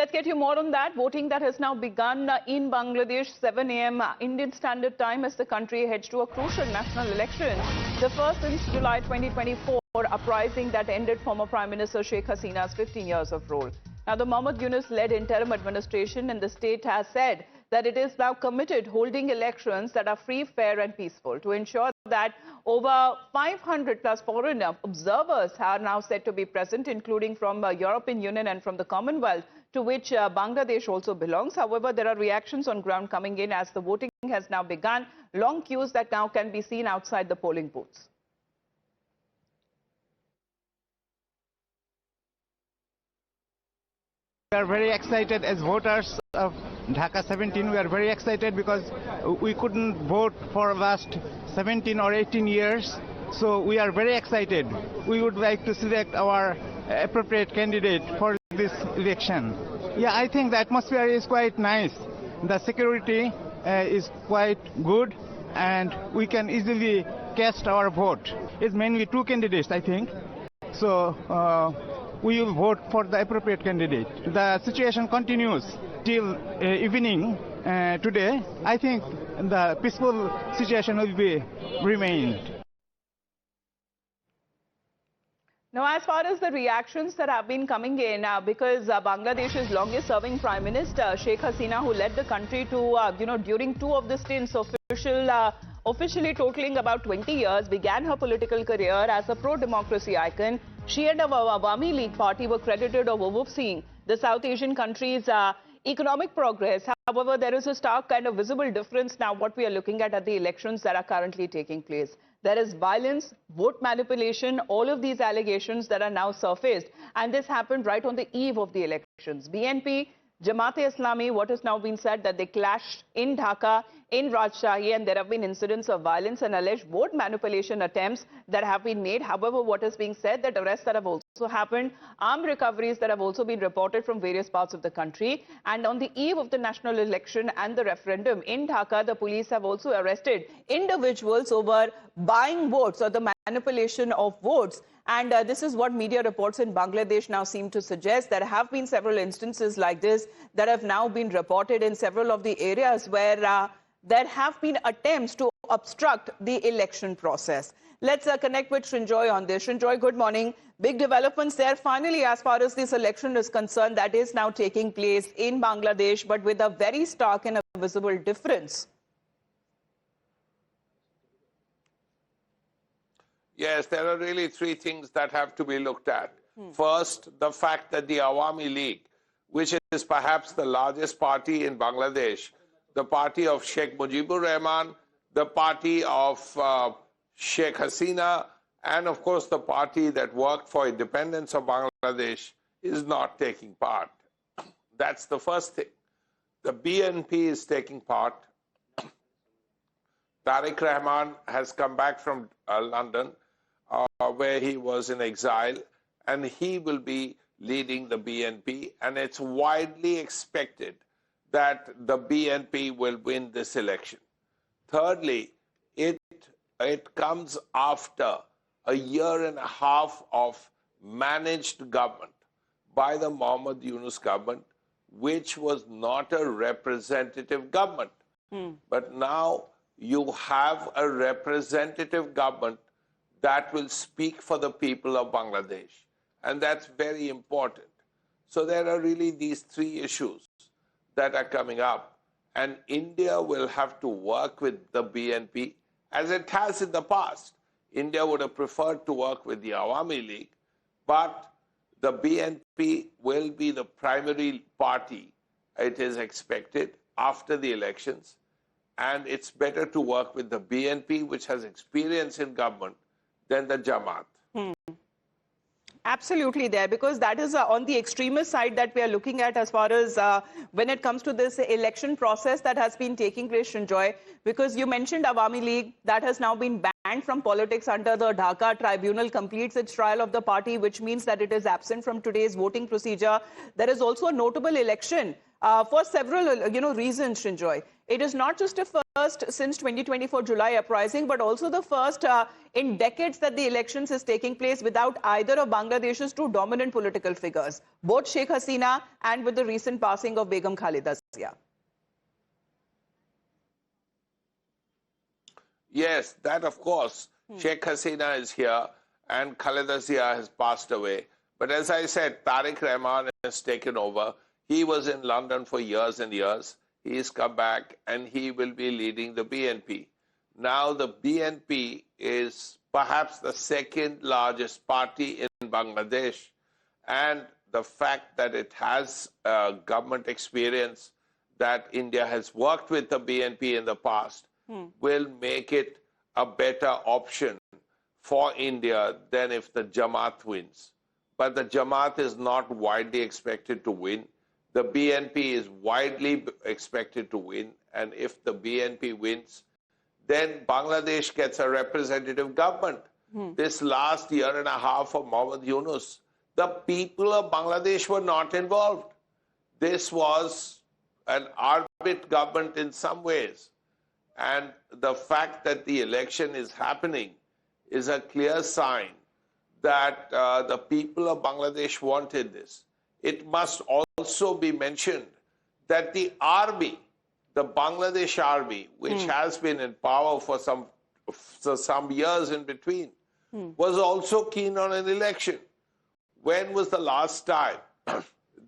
let's get you more on that. Voting that has now begun in Bangladesh, 7 a.m. Indian Standard Time, as the country heads to a crucial national election. The first since July 2024, uprising that ended former Prime Minister Sheikh Hasina's 15 years of rule. Now, the Muhammad Yunus-led interim administration in the state has said that it is now committed holding elections that are free, fair and peaceful. To ensure that over 500 plus foreign observers are now said to be present, including from the European Union and from the Commonwealth, to which Bangladesh also belongs. However, there are reactions on ground coming in as the voting has now begun. Long queues that now can be seen outside the polling booths. We are very excited as voters of Dhaka 17. We are very excited because we couldn't vote for the last 17 or 18 years. So we are very excited. We would like to select our appropriate candidate for this election. Yeah, I think the atmosphere is quite nice. The security is quite good and we can easily cast our vote. It's mainly two candidates, I think. So we will vote for the appropriate candidate. The situation continues till evening today. I think the peaceful situation will be remained. Now, as far as the reactions that have been coming in, because Bangladesh's longest serving Prime Minister Sheikh Hasina, who led the country to, during two of the stints officially totaling about 20 years, began her political career as a pro-democracy icon. She and the Awami League party were credited of overseeing the South Asian countries' economic progress. However, there is a stark kind of visible difference now what we are looking at the elections that are currently taking place. There is violence, vote manipulation, all of these allegations that are now surfaced. And this happened right on the eve of the elections. BNP, Jamaat-e-Islami, what has now been said that they clashed in Dhaka, in Rajshahi, and there have been incidents of violence and alleged vote manipulation attempts that have been made. However, what is being said that arrests that have also happened, armed recoveries that have also been reported from various parts of the country. And on the eve of the national election and the referendum in Dhaka, the police have also arrested individuals over buying votes or the manipulation of votes. And this is what media reports in Bangladesh now seem to suggest. There have been several instances like this that have now been reported in several of the areas where there have been attempts to obstruct the election process. Let's connect with Srinjoy on this. Srinjoy, good morning. Big developments there. Finally, as far as this election is concerned, that is now taking place in Bangladesh, but with a very stark and a visible difference. Yes, there are really three things that have to be looked at. First, the fact that the Awami League, which is perhaps the largest party in Bangladesh, the party of Sheikh Mujibur Rahman, the party of Sheikh Hasina, and of course the party that worked for independence of Bangladesh, is not taking part. That's the first thing. The BNP is taking part. Tariq Rahman has come back from London, where he was in exile, and he will be leading the BNP, and it's widely expected that the BNP will win this election. Thirdly, it comes after a year and a half of managed government by the Muhammad Yunus government, which was not a representative government. But now you have a representative government that will speak for the people of Bangladesh. And that's very important. So there are really these three issues that are coming up. And India will have to work with the BNP, as it has in the past. India would have preferred to work with the Awami League, but the BNP will be the primary party, it is expected, after the elections. And it's better to work with the BNP, which has experience in government, than the Jamaat. Absolutely there, because that is on the extremist side that we are looking at as far as when it comes to this election process that has been taking place, Srinjoy, because you mentioned Awami League, that has now been banned from politics under the Dhaka tribunal, completes its trial of the party, which means that it is absent from today's voting procedure. There is also a notable election for several, reasons, Shinjoy. It is not just a first since 2024 July uprising, but also the first in decades that the elections is taking place without either of Bangladesh's two dominant political figures, both Sheikh Hasina and with the recent passing of Begum Khalida Zia. Yes, that of course. Sheikh Hasina is here and Khalida Zia has passed away. But as I said, Tariq Rahman has taken over. He was in London for years and years. He's come back and he will be leading the BNP. Now the BNP is perhaps the second largest party in Bangladesh. And the fact that it has government experience, that India has worked with the BNP in the past, will make it a better option for India than if the Jamaat wins. But the Jamaat is not widely expected to win. The BNP is widely expected to win. And if the BNP wins, then Bangladesh gets a representative government. This last year and a half of Muhammad Yunus, the people of Bangladesh were not involved. This was an arbit government in some ways. And the fact that the election is happening is a clear sign that the people of Bangladesh wanted this. It must also be mentioned that the army, the Bangladesh army, which has been in power for some years in between, was also keen on an election. When was the last time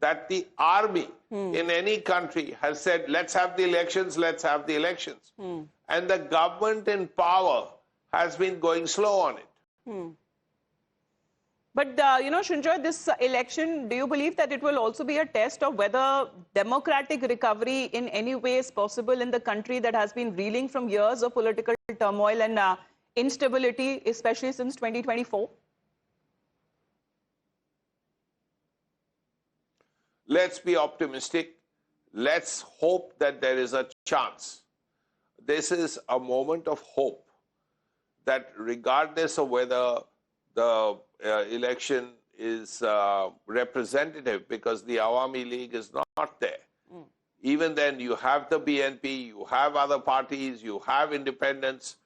that the army in any country has said, let's have the elections, let's have the elections? And the government in power has been going slow on it. But, Shinjoy, this election, do you believe that it will also be a test of whether democratic recovery in any way is possible in the country that has been reeling from years of political turmoil and instability, especially since 2024? Let's be optimistic. Let's hope that there is a chance. This is a moment of hope that regardless of whether the election is representative, because the Awami League is not there. Even then, you have the BNP, you have other parties, you have independents,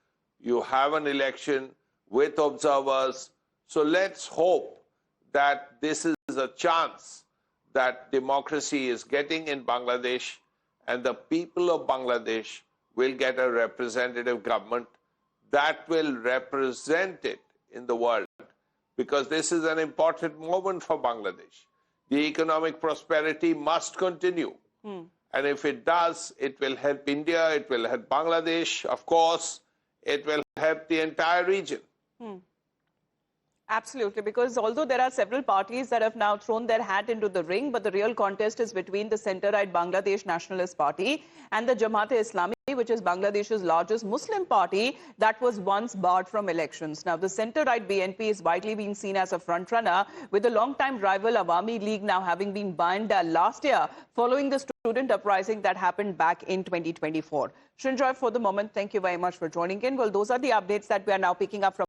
you have an election with observers. So let's hope that this is a chance that democracy is getting in Bangladesh and the people of Bangladesh will get a representative government that will represent it in the world. Because this is an important moment for Bangladesh. The economic prosperity must continue. And if it does, it will help India, it will help Bangladesh, of course, it will help the entire region. Absolutely, because although there are several parties that have now thrown their hat into the ring, but the real contest is between the centre-right Bangladesh Nationalist Party and the Jamaat-e-Islami, which is Bangladesh's largest Muslim party that was once barred from elections. Now, the centre-right BNP is widely being seen as a front-runner, with the long-time rival Awami League now having been banned last year following the student uprising that happened back in 2024. Shinjoy, for the moment, thank you very much for joining in. Well, those are the updates that we are now picking up from